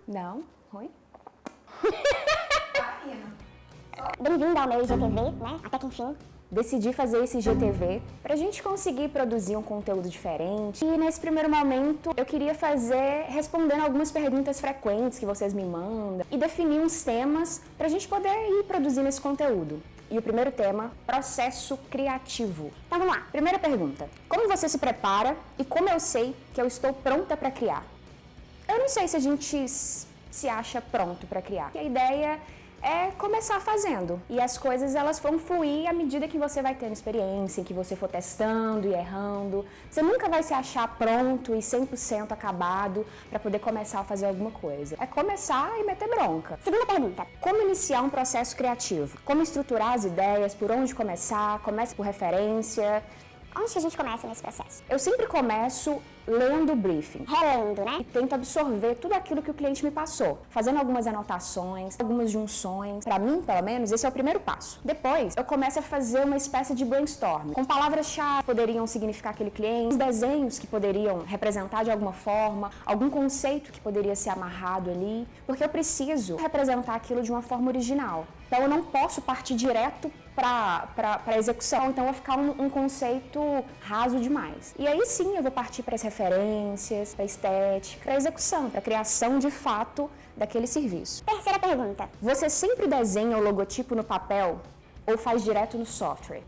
Não? Ruim? Bem-vindo ao meu IGTV, né? Até que enfim. Decidi fazer esse IGTV pra gente conseguir produzir um conteúdo diferente. E nesse primeiro momento eu queria fazer respondendo algumas perguntas frequentes que vocês me mandam e definir uns temas pra gente poder ir produzindo esse conteúdo. E o primeiro tema, processo criativo. Então vamos lá. Primeira pergunta: como você se prepara e como eu sei que eu estou pronta para criar? Eu não sei se a gente se acha pronto para criar. A ideia é começar fazendo. E as coisas elas vão fluir à medida que você vai tendo experiência, que você for testando e errando. Você nunca vai se achar pronto e 100% acabado para poder começar a fazer alguma coisa. É começar e meter bronca. Segunda pergunta: como iniciar um processo criativo? Como estruturar as ideias? Por onde começar? Começa por referência. Onde que a gente começa nesse processo? Eu sempre começo lendo o briefing. Relendo, né? E tento absorver tudo aquilo que o cliente me passou, fazendo algumas anotações, algumas junções. Para mim, pelo menos, esse é o primeiro passo. Depois, eu começo a fazer uma espécie de brainstorm, com palavras-chave que poderiam significar aquele cliente, desenhos que poderiam representar de alguma forma, algum conceito que poderia ser amarrado ali, porque eu preciso representar aquilo de uma forma original. Então, eu não posso partir direto para execução, então vai ficar um conceito raso demais. E aí sim eu vou partir para as referências, para estética, para execução, para criação de fato daquele serviço. Terceira pergunta: você sempre desenha o logotipo no papel ou faz direto no software?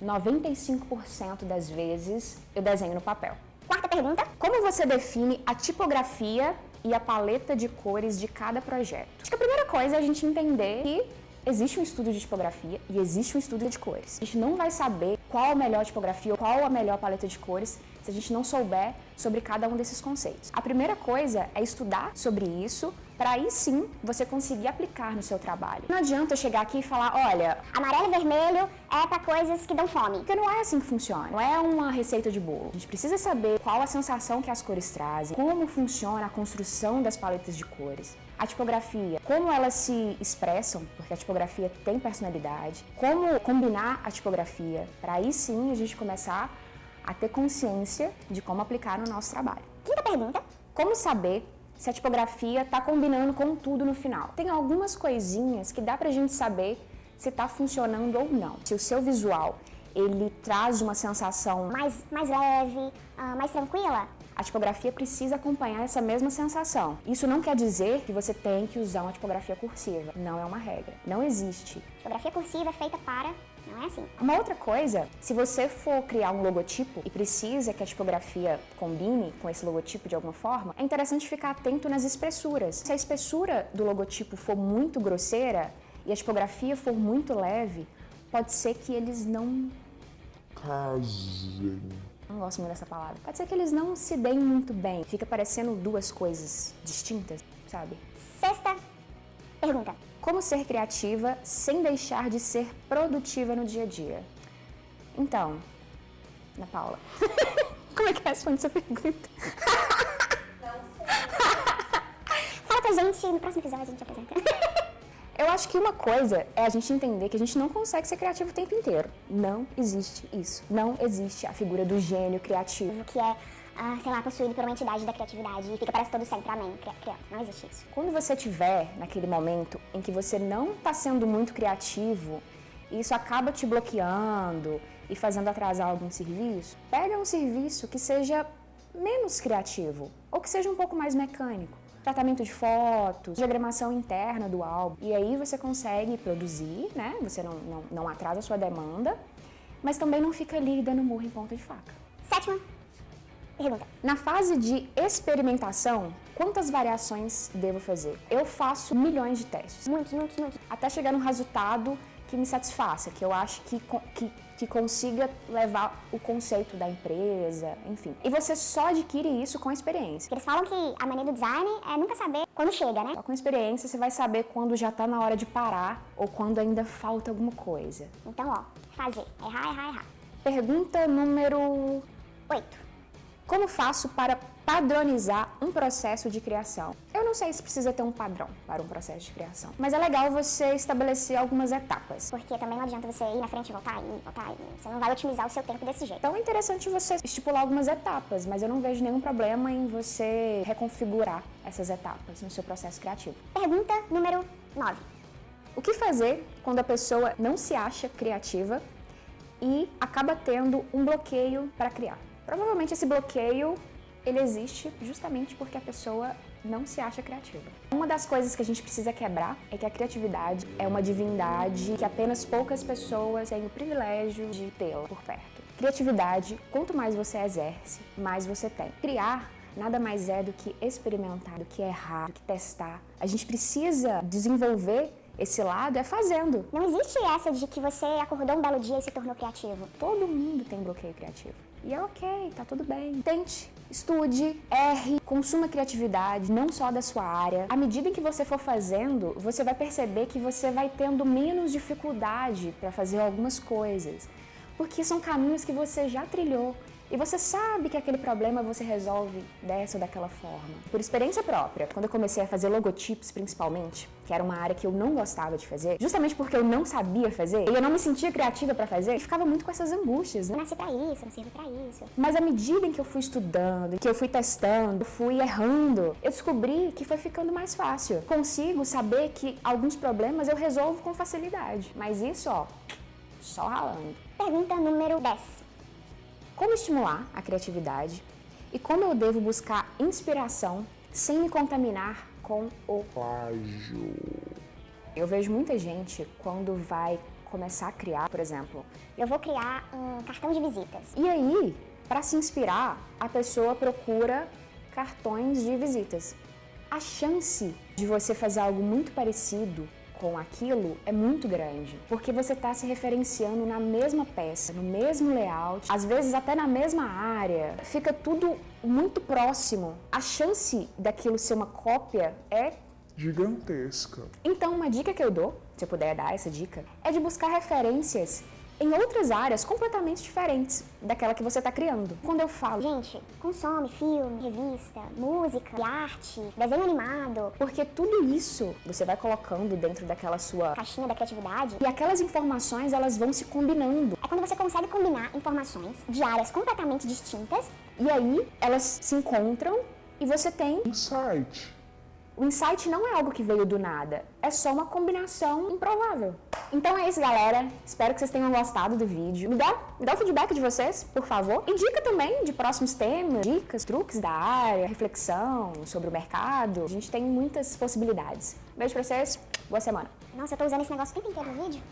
95% das vezes eu desenho no papel. Quarta pergunta: como você define a tipografia e a paleta de cores de cada projeto? Acho que a primeira coisa é a gente entender que existe um estudo de tipografia e existe um estudo de cores. A gente não vai saber qual a melhor tipografia ou qual a melhor paleta de cores se a gente não souber sobre cada um desses conceitos. A primeira coisa é estudar sobre isso para aí sim você conseguir aplicar no seu trabalho. Não adianta eu chegar aqui e falar, olha, amarelo e vermelho é para coisas que dão fome. Porque não é assim que funciona, não é uma receita de bolo. A gente precisa saber qual a sensação que as cores trazem, como funciona a construção das paletas de cores, a tipografia, como elas se expressam, porque a tipografia tem personalidade, como combinar a tipografia, para aí sim a gente começar a ter consciência de como aplicar no nosso trabalho. Quinta pergunta: como saber se a tipografia está combinando com tudo no final? Tem algumas coisinhas que dá pra gente saber se está funcionando ou não. Se o seu visual, ele traz uma sensação mais leve, mais tranquila, a tipografia precisa acompanhar essa mesma sensação. Isso não quer dizer que você tem que usar uma tipografia cursiva. Não é uma regra. Não existe. Tipografia cursiva é feita para... Não é assim. Uma outra coisa, se você for criar um logotipo e precisa que a tipografia combine com esse logotipo de alguma forma, é interessante ficar atento nas espessuras. Se a espessura do logotipo for muito grosseira e a tipografia for muito leve, pode ser que eles não casem. Não gosto muito dessa palavra. Pode ser que eles não se deem muito bem. Fica parecendo duas coisas distintas, sabe? Sexta pergunta: como ser criativa sem deixar de ser produtiva no dia a dia? Então, Ana Paula, como é que responde essa pergunta? Não sei. Fala pra gente, no próximo episódio a gente apresenta. Eu acho que uma coisa é a gente entender que a gente não consegue ser criativo o tempo inteiro. Não existe isso. Não existe a figura do gênio criativo. Que é, sei lá, possuído por uma entidade da criatividade e fica parece todo sempre amém, criando. Não existe isso. Quando você estiver naquele momento em que você não está sendo muito criativo, e isso acaba te bloqueando e fazendo atrasar algum serviço, pega um serviço que seja menos criativo ou que seja um pouco mais mecânico. Tratamento de fotos, diagramação interna do álbum. E aí você consegue produzir, né? Você não atrasa a sua demanda, mas também não fica ali dando murro em ponta de faca. Sétima pergunta: na fase de experimentação, quantas variações devo fazer? Eu faço milhões de testes. Muitos. Até chegar num resultado que me satisfaça, que eu acho que consiga levar o conceito da empresa, enfim. E você só adquire isso com a experiência. Eles falam que a mania do design é nunca saber quando chega, né? Só com a experiência você vai saber quando já tá na hora de parar ou quando ainda falta alguma coisa. Então, ó, fazer. Errar. Pergunta número 8. Como faço para padronizar um processo de criação? Eu não sei se precisa ter um padrão para um processo de criação, mas é legal você estabelecer algumas etapas. Porque também não adianta você ir na frente e voltar, você não vai otimizar o seu tempo desse jeito. Então é interessante você estipular algumas etapas, mas eu não vejo nenhum problema em você reconfigurar essas etapas no seu processo criativo. Pergunta número 9. O que fazer quando a pessoa não se acha criativa e acaba tendo um bloqueio para criar? Provavelmente esse bloqueio, ele existe justamente porque a pessoa não se acha criativa. Uma das coisas que a gente precisa quebrar é que a criatividade é uma divindade que apenas poucas pessoas têm o privilégio de tê-la por perto. Criatividade, quanto mais você exerce, mais você tem. Criar nada mais é do que experimentar, do que errar, do que testar. A gente precisa desenvolver esse lado fazendo. Não existe essa de que você acordou um belo dia e se tornou criativo. Todo mundo tem bloqueio criativo. E é ok, tá tudo bem. Tente, estude, erre, consuma criatividade, não só da sua área. À medida em que você for fazendo, você vai perceber que você vai tendo menos dificuldade para fazer algumas coisas. Porque são caminhos que você já trilhou. E você sabe que aquele problema você resolve dessa ou daquela forma. Por experiência própria, quando eu comecei a fazer logotipos principalmente, que era uma área que eu não gostava de fazer, justamente porque eu não sabia fazer, e eu não me sentia criativa pra fazer, eu ficava muito com essas angústias, né? Eu nasci pra isso, não sirvo pra isso. Mas à medida em que eu fui estudando, que eu fui testando, eu fui errando, eu descobri que foi ficando mais fácil. Consigo saber que alguns problemas eu resolvo com facilidade. Mas isso, ó, só ralando. Pergunta número 10. Como estimular a criatividade e como eu devo buscar inspiração sem me contaminar com o plágio? Eu vejo muita gente quando vai começar a criar, por exemplo, Eu vou criar um cartão de visitas. e aí, para se inspirar, a pessoa procura cartões de visitas. A chance de você fazer algo muito parecido com aquilo é muito grande, porque você está se referenciando na mesma peça, no mesmo layout, às vezes até na mesma área, fica tudo muito próximo. A chance daquilo ser uma cópia é gigantesca. Então, uma dica que eu dou, se eu puder dar essa dica, é de buscar referências em outras áreas completamente diferentes daquela que você está criando. Quando eu falo, Gente, consome filme, revista, música, arte, desenho animado, porque tudo isso você vai colocando dentro daquela sua caixinha da criatividade. e aquelas informações elas vão se combinando. É quando você consegue combinar informações de áreas completamente distintas. E aí elas se encontram e você tem... Insight. O insight não é algo que veio do nada, é só uma combinação improvável. Então é isso, galera. Espero que vocês tenham gostado do vídeo. Me dá o feedback de vocês, por favor. E dica também de próximos temas, dicas, truques da área, reflexão sobre o mercado. A gente tem muitas possibilidades. Beijo pra vocês, boa semana. Nossa, eu tô usando esse negócio o tempo inteiro no vídeo.